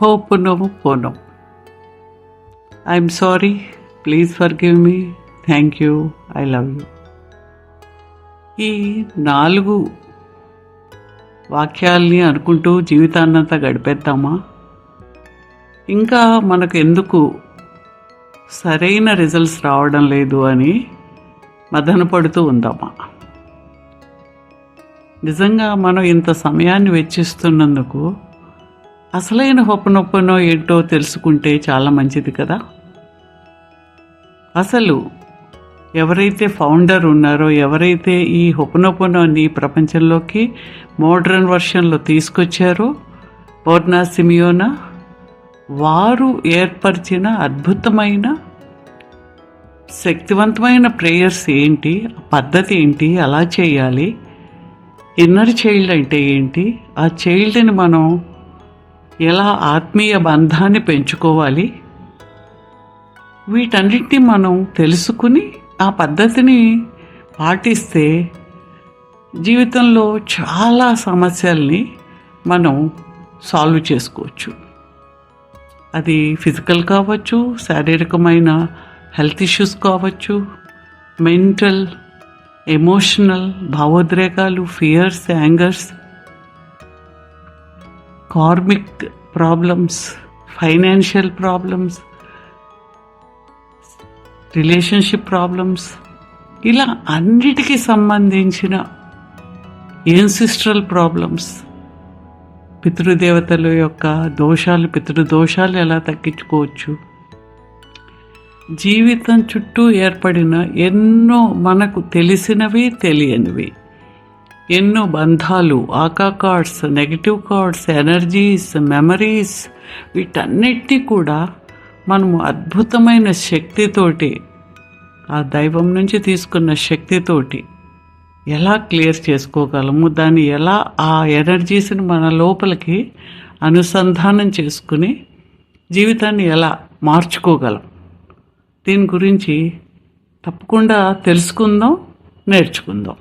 Ho'oponopono. I'm sorry, please forgive me, thank you, I love you. ఈ 4 వాక్యాల్ని అనుకుంటూ జీవితాన్నంతా గడిపేద్దామా? ఇంకా మనకు ఎందుకు సరైన రిజల్ట్స్ రావడం లేదు అని మదన పడుతూ ఉందామా? నిజంగా మనం ఇంత సమయాన్ని వెచ్చిస్తున్నందుకు అసలైన హోపోనోపోనో ఏంటో తెలుసుకుంటే చాలా మంచిది కదా. అసలు ఎవరైతే ఫౌండర్ ఉన్నారో, ఎవరైతే ఈ హోపోనోపోనోని ప్రపంచంలోకి మోడ్రన్ వర్షన్లో తీసుకొచ్చారో, బోర్నా సిమియోనా, వారు ఏర్పరిచిన అద్భుతమైన శక్తివంతమైన ప్రేయర్స్ ఏంటి, పద్ధతి ఏంటి, అలా చేయాలి, ఇన్నర్ చైల్డ్ అంటే ఏంటి, ఆ చైల్డ్ని మనం ఎలా ఆత్మీయ బంధాన్ని పెంచుకోవాలి, వీటన్నిటిని మనం తెలుసుకుని ఆ పద్ధతిని పాటిస్తే జీవితంలో చాలా సమస్యల్ని మనం సాల్వ్ చేసుకోవచ్చు. అది ఫిజికల్ కావచ్చు, శారీరకమైన హెల్త్ ఇష్యూస్ కావచ్చు, మెంటల్, ఎమోషనల్ భావోద్రేకాలు, fears, angers, karmic problems, financial problems, relationship problems, ఇలా అన్నిటికీ సంబంధించిన ఏన్సిస్ట్రల్ ప్రాబ్లమ్స్, పితృదేవతల యొక్క దోషాలు, పితృదోషాలు ఎలా తగ్గించుకోవచ్చు, జీవితం చుట్టూ ఏర్పడిన ఎన్నో మనకు తెలిసినవి తెలియనివి ఎన్నో బంధాలు, ఆకా cords, negative cords, energies, memories, వీటన్నిటినీ కూడా మనము అద్భుతమైన శక్తితోటి, ఆ దైవం నుంచి తీసుకున్న శక్తితోటి ఎలా క్లియర్ చేసుకోగలము, దాన్ని ఎలా ఆ ఎనర్జీస్ని మన లోపలికి అనుసంధానం చేసుకుని జీవితాన్ని ఎలా మార్చుకోగలం, దీని గురించి తప్పకుండా తెలుసుకుందాం, నేర్చుకుందాం.